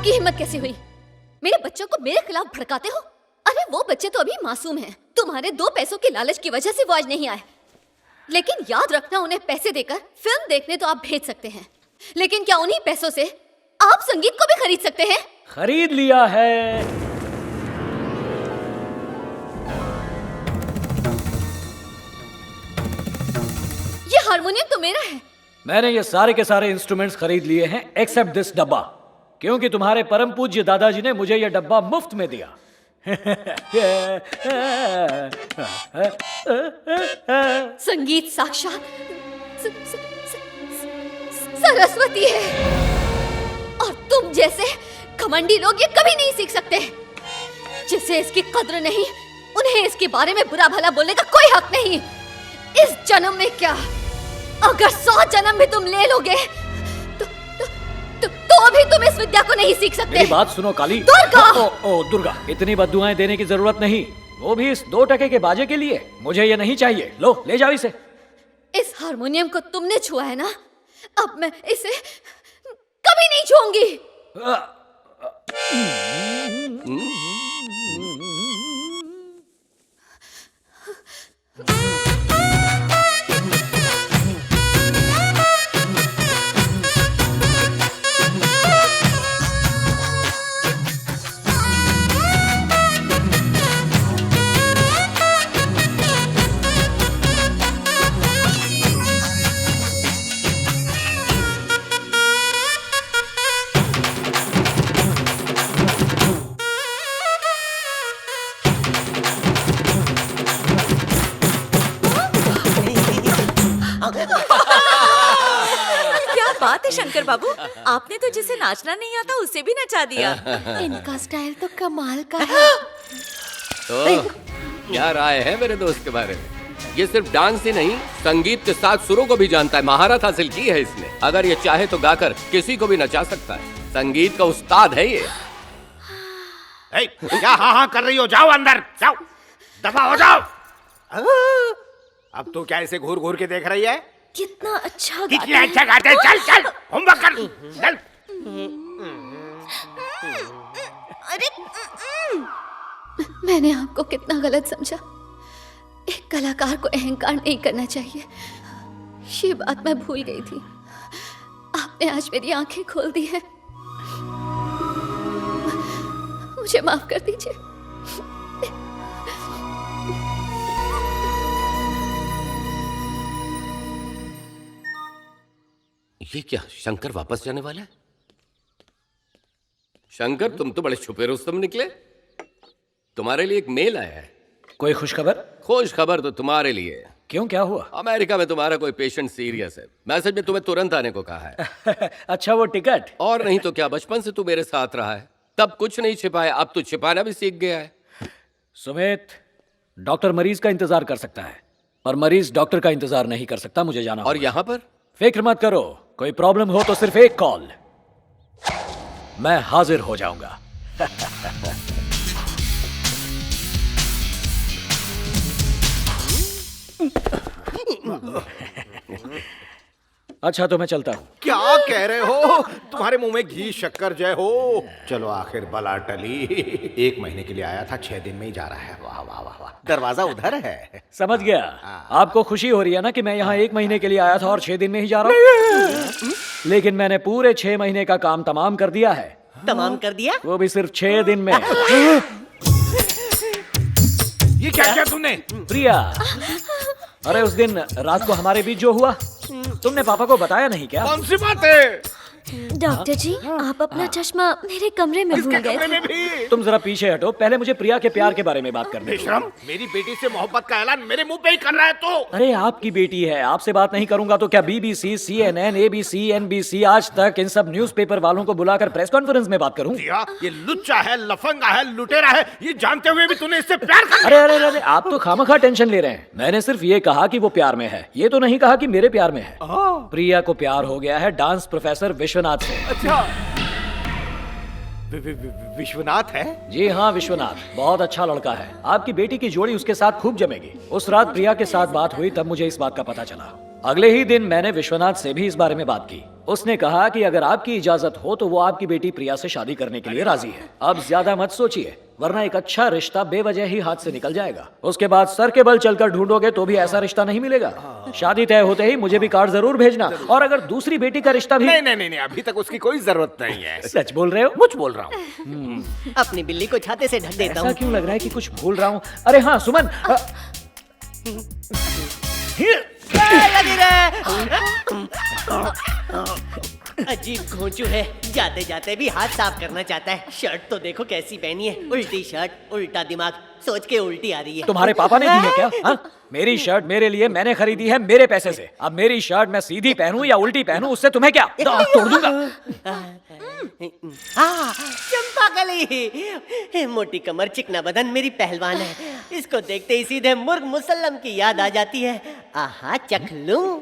आपकी हिम्मत कैसे हुई? मेरे बच्चों को मेरे खिलाफ भड़काते हो? अरे वो बच्चे तो अभी मासूम हैं। तुम्हारे 2 पैसों के लालच की वजह से वो आज नहीं आए। लेकिन याद रखना, उन्हें पैसे देकर फिल्म देखने तो आप भेज सकते हैं, लेकिन क्या उन्हीं पैसों से आप संगीत को भी खरीद सकते हैं? खरीद लिया है। ये हारमोनियम तो मेरा है। मैंने ये सारे के सारे इंस्ट्रूमेंट्स खरीद लिए हैं एक्सेप्ट दिस डब्बा, क्योंकि तुम्हारे परम पूज्य दादाजी ने मुझे ये डब्बा मुफ्त में दिया। संगीत साक्षात सरस्वती है, और तुम जैसे घमंडी लोग ये कभी नहीं सीख सकते। जिसे इसकी कद्र नहीं, उन्हें इसके बारे में बुरा भला बोलने का कोई हक नहीं। इस जन्म में क्या, अगर 100 जन्म भी तुम ले लोगे तो भी तुम इस विद्या को नहीं सीख सकते। मेरी बात सुनो काली। दुर्गा! ओ दुर्गा, इतनी बद्दुआएं देने की जरूरत नहीं, वो भी इस 2 टके के बाजे के लिए। मुझे ये नहीं चाहिए। लो ले जाओ इसे। इस हारमोनियम को तुमने छुआ है ना, अब मैं इसे कभी नहीं छूऊंगी। क्या बात है शंकर बाबू, आपने तो जिसे नाचना नहीं आता उसे भी नचा दिया। इनका स्टाइल तो कमाल का है। तो क्या राय है मेरे दोस्त के बारे में? ये सिर्फ डांस ही नहीं, संगीत के साथ सुरों को भी जानता है। महारत हासिल की है इसने। अगर ये चाहे तो गाकर किसी को भी नचा सकता है। संगीत का उस्ताद है ये। क्या हाँ कर रही हो? जाओ अंदर, जाओ, दफा हो जाओ। अब तू क्या इसे घूर घूर के देख रही है? कितना अच्छा कितना अच्छा गाते हैं। चल चल, होमवर्क कर, चल। अरे मैंने आपको कितना गलत समझा। एक कलाकार को अहंकार नहीं करना चाहिए, ये बात मैं भूल गई थी। आपने आज मेरी आंखें खोल दी हैं। मुझे माफ कर दीजिए। ये क्या, शंकर वापस जाने वाला है? शंकर, तुम तो बड़े छुपे रुस्तम निकले। तुम्हारे लिए एक मेल आया है। कोई खुशखबर? खुश खबर तो तुम्हारे लिए। क्यों, क्या हुआ? अमेरिका में तुम्हारा कोई पेशेंट सीरियस है। मैसेज में तुम्हें तुरंत आने को कहा है। अच्छा, वो टिकट? और नहीं तो क्या, बचपन से तू मेरे साथ रहा है, तब कुछ नहीं छिपाया, अब तो छिपाना भी सीख गया है। सुमित, डॉक्टर मरीज का इंतजार कर सकता है, पर मरीज डॉक्टर का इंतजार नहीं कर सकता। मुझे जाना और होगा। यहाँ पर फिक्र मत करो, कोई प्रॉब्लम हो तो सिर्फ एक कॉल, मैं हाजिर हो जाऊंगा। अच्छा, तो मैं चलता हूँ। क्या कह रहे हो? तुम्हारे मुंह में घी शक्कर जय हो। चलो, आखिर बला टली। 1 महीने के लिए आया था, 6 दिन में ही जा रहा है। वाह वाह वाह वाह, दरवाजा उधर है। समझ गया। आपको खुशी हो रही है ना कि मैं यहाँ 1 महीने के लिए आया था और 6 दिन में ही जा रहा हूँ? लेकिन मैंने पूरे 6 महीने का काम तमाम कर दिया है। तमाम कर दिया? वो भी सिर्फ 6 दिन में। ये क्या किया तूने? प्रिया, अरे उस दिन रात को हमारे बीच जो हुआ, तुमने पापा को बताया नहीं क्या? कौन सी बात है? डॉक्टर जी, आप अपना चश्मा मेरे कमरे में भूल गए कमरे थे। में भी? तुम जरा पीछे हटो, पहले मुझे प्रिया के प्यार के बारे में बात करने दो। बेशरम, मेरी बेटी से मोहब्बत का ऐलान मेरे मुंह पे ही कर रहा है तो? अरे आपकी बेटी है, आपसे बात नहीं करूंगा तो क्या BBC, CNN, ABC, NBC, आज तक इन सब न्यूज़पेपर वालों को बुलाकर प्रेस कॉन्फ्रेंस में बात करूं? ये लुच्चा है, लफंगा है, लुटेरा है, ये जानते हुए भी तूने इससे प्यार कर? अरे अरे अरे, आप तो खामखा टेंशन ले रहे हैं। मैंने सिर्फ ये कहा कि वो प्यार में है, ये तो नहीं कहा कि मेरे प्यार में है। प्रिया को प्यार हो गया है डांस प्रोफेसर विश्वनाथ से। अच्छा, विश्वनाथ है? जी हाँ, विश्वनाथ बहुत अच्छा लड़का है। आपकी बेटी की जोड़ी उसके साथ खूब जमेगी। उस रात प्रिया के साथ बात हुई, तब मुझे इस बात का पता चला। अगले ही दिन मैंने विश्वनाथ से भी इस बारे में बात की। उसने कहा कि अगर आपकी इजाजत हो तो वो आपकी बेटी प्रिया से शादी करने के लिए राजी है। अब ज्यादा मत सोचिए, वरना एक अच्छा रिश्ता बेवजह ही हाथ से निकल जाएगा। उसके बाद सर के बल चलकर ढूंढोगे तो भी ऐसा रिश्ता नहीं मिलेगा। शादी तय होते ही मुझे भी कार्ड जरूर भेजना, और अगर दूसरी बेटी का रिश्ता भी। नहीं नहीं नहीं, अभी तक उसकी कोई जरूरत नहीं है। सच बोल रहे हो? मुझ बोल रहा हूँ। अपनी बिल्ली को छाते से ढक देता ऐसा हूँ। क्यों लग रहा है कि कुछ भूल रहा हूँ? अरे हाँ सुमन, लगी रहे। अजीब घोंचू है, जाते जाते भी हाथ साफ करना चाहता है। शर्ट तो देखो कैसी पहनी है, उल्टी शर्ट उल्टा दिमाग, सोच के उल्टी आ रही है। तुम्हारे पापा ने दी है क्या? हाँ? मेरी शर्ट मेरे लिए मैंने खरीदी है मेरे पैसे से। अब मेरी शर्ट मैं सीधी पहनूं या उल्टी पहनूं, उससे तुम्हें क्या? दांत तोड़ दूंगा। चंपा कली, मोटी कमर चिकना बदन मेरी पहलवान है। इसको देखते ही सीधे मुर्ग मुसल्लम की याद आ जाती है। आहा चख लूं।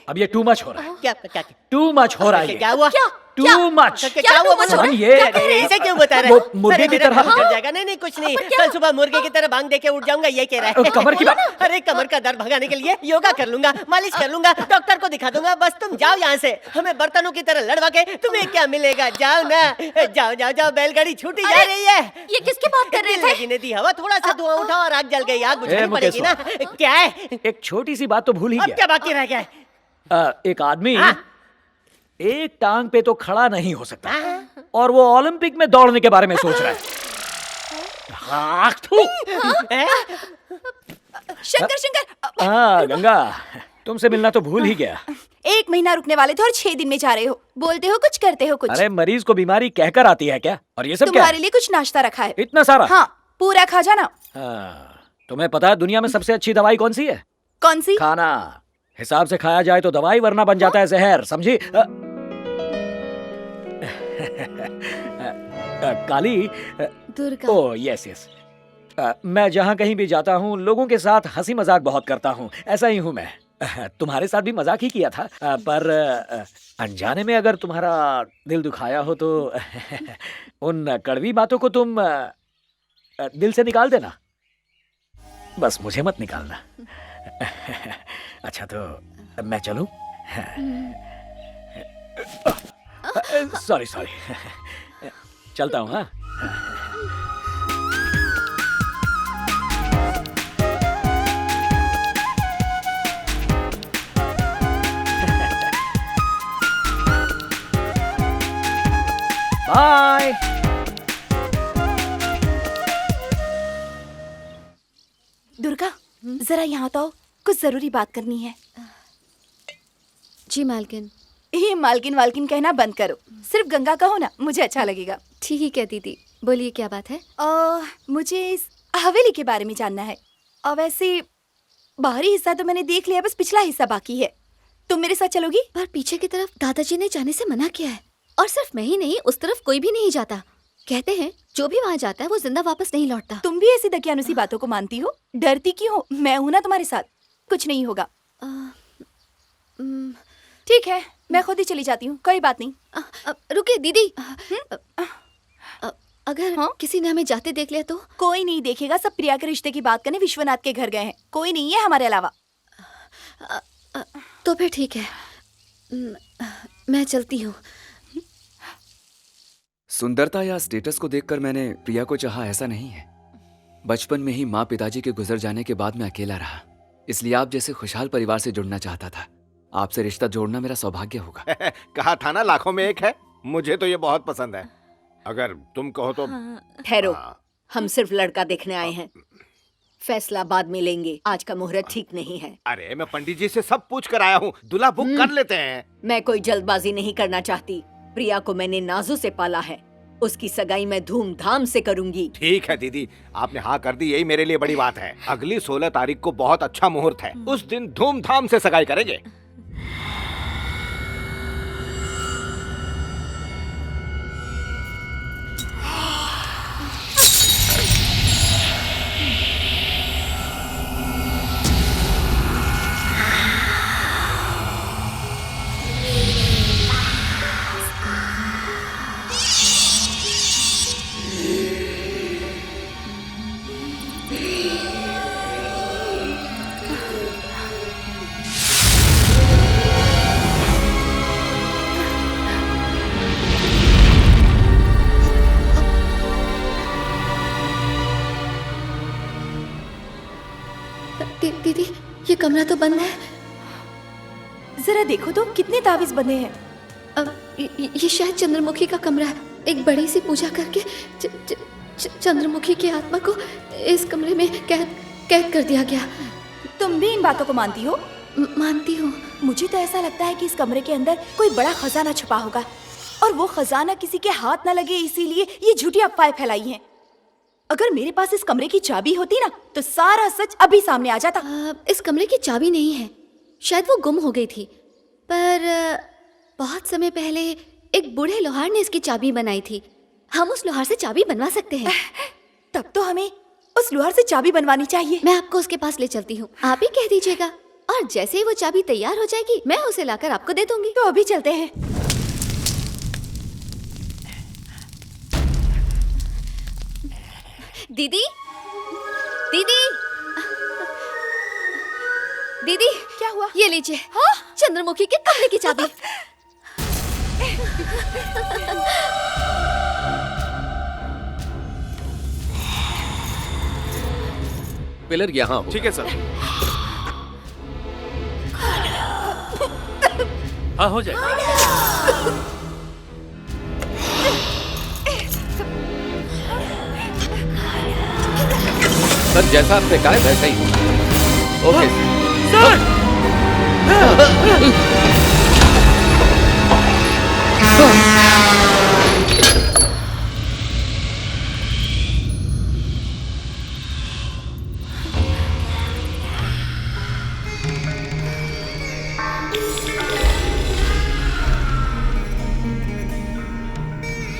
अब ये टू मच हो रहा है। क्या टू मच हो रहा है। क्या हुआ? Too much. क्या हुआ? सुमन, ये ऐसे क्यों बता रहा है? वो मुर्गे अरे की मेरा तरह। दर्द उठ जाएगा। नहीं कुछ नहीं, कल सुबह मुर्गे की तरह भांग देके उठ जाऊंगा, ये कह रहा है। कमर की बात। अरे कमर का दर्द भगाने के लिए योगा कर लूंगा, मालिश कर लूंगा, डॉक्टर को दिखा दूंगा। बस तुम जाओ यहाँ से, हमें बर्तनों की तरह लड़वा के तुम्हें क्या मिलेगा? जाओ ना, जाओ जाओ जाओ, बैलगाड़ी छूटी जा रही है। ये किसकी बात कर रहे थे? लगी ने दी हवा, थोड़ा सा धुआं उठा और आग जल गई। आग बुझानी पड़ेगी ना। क्या है? एक छोटी सी बात तो भूल ही अब गया। क्या बाकी रह गया है? एक आदमी हाँ? एक टांग पे तो खड़ा नहीं हो सकता, और वो ओलंपिक में दौड़ने के बारे में सोच रहा है। हाँ, थू। शंकर शंकर, हाँ गंगा, तुमसे मिलना तो भूल ही गया। 1 महीना रुकने वाले थे और 6 दिन में जा रहे हो। बोलते हो कुछ, करते हो कुछ। अरे मरीज को बीमारी कहकर आती है क्या? और ये सब क्या तुम्हारे है? लिए कुछ नाश्ता रखा है। इतना सारा? हाँ, पूरा खा जाना। हाँ, तुम्हें पता है दुनिया में सबसे अच्छी दवाई कौन सी है? कौन सी? खाना। हिसाब से खाया जाए तो दवाई, वरना बन जाता है जहर, समझी? Kali. Durga. Oh yes yes. मैं जहाँ कहीं भी जाता हूँ लोगों के साथ हंसी मजाक बहुत करता हूँ। ऐसा ही हूँ मैं। तुम्हारे साथ भी मजाक ही किया था, पर अनजाने में अगर तुम्हारा दिल दुखाया हो तो उन कड़वी बातों को तुम दिल से निकाल देना। बस मुझे मत निकालना। अच्छा तो मैं चलूं? सॉरी सॉरी, चलता हूँ। हाँ बाय। दुर्गा, जरा यहाँ तो आओ, कुछ जरूरी बात करनी है। जी मालकिन। ये मालकिन वालकिन कहना बंद करो, सिर्फ गंगा कहो ना, मुझे अच्छा लगेगा। ठीक है दीदी, बोलिए क्या बात है? मुझे इस हवेली के बारे में जानना है। और वैसे बाहरी हिस्सा तो मैंने देख लिया, बस पिछला हिस्सा बाकी है। तुम मेरे साथ चलोगी? पर पीछे की तरफ दादाजी ने जाने से मना किया है, और सिर्फ मैं ही नहीं, उस तरफ कोई भी नहीं जाता। कहते हैं जो भी वहाँ जाता है वो जिंदा वापस नहीं लौटता। तुम भी ऐसी दकियानुसी बातों को मानती हो? डरती क्यों हो? मैं हूं ना तुम्हारे साथ, कुछ नहीं होगा। ठीक है, मैं खुद ही चली जाती हूँ, कोई बात नहीं। रुकिए दीदी। अगर किसी ने हमें जाते देख लिया तो? कोई नहीं देखेगा, सब प्रिया के रिश्ते की बात करने विश्वनाथ के घर गए हैं। कोई नहीं है हमारे अलावा। तो फिर ठीक है, मैं चलती हूँ। सुंदरता या स्टेटस को देखकर मैंने प्रिया को चाहा, ऐसा नहीं है। बचपन में ही माँ पिताजी के गुजर जाने के बाद मैं अकेला रहा, इसलिए आप जैसे खुशहाल परिवार से जुड़ना चाहता था। आपसे रिश्ता जोड़ना मेरा सौभाग्य होगा। कहा था ना, लाखों में एक है। मुझे तो ये बहुत पसंद है, अगर तुम कहो तो। ठहरो, हम सिर्फ लड़का देखने आए हैं, फैसला बाद में लेंगे। आज का मुहूर्त ठीक नहीं है। अरे मैं पंडित जी से सब पूछ कर आया हूँ, दूल्हा बुक कर लेते हैं। मैं कोई जल्दबाजी नहीं करना चाहती। प्रिया को मैंने नाजू से पाला है, उसकी सगाई मैं धूमधाम से करूंगी। ठीक है दीदी, आपने हाँ कर दी, यही मेरे लिए बड़ी बात है। अगली 16 तारीख को बहुत अच्छा मुहूर्त है, उस दिन धूमधाम से सगाई करेंगे। कमरा तो बंद है। जरा देखो तो कितने तावीज बंधे हैं। अब ये शायद चंद्रमुखी का कमरा है। एक बड़ी सी पूजा करके चंद्रमुखी की आत्मा को इस कमरे में कैद कर दिया गया। तुम भी इन बातों को मानती हो? मानती हूँ। मुझे तो ऐसा लगता है कि इस कमरे के अंदर कोई बड़ा खजाना छुपा होगा और वो खजाना किसी के हाथ न लगे, इसीलिए ये झूठी अफवाहें फैलाई हैं। अगर मेरे पास इस कमरे की चाबी होती ना तो सारा सच अभी सामने आ जाता। इस कमरे की चाबी नहीं है, शायद वो गुम हो गई थी। पर बहुत समय पहले एक बूढ़े लोहार ने इसकी चाबी बनाई थी। हम उस लोहार से चाबी बनवा सकते हैं। तब तो हमें उस लोहार से चाबी बनवानी चाहिए। मैं आपको उसके पास ले चलती हूँ, आप ही कह दीजिएगा और जैसे ही वो चाबी तैयार हो जाएगी मैं उसे लाकर आपको दे दूंगी। तो अभी चलते हैं। दीदी, दीदी, दीदी, क्या हुआ? ये लीजिए। हाँ? चंद्रमुखी के कमरे की चाबी। पिलर यहाँ हो। ठीक है सर। हाँ, हो जाएगा। सर जैसा आपने कहा है वैसा ही होगा। Okay sir!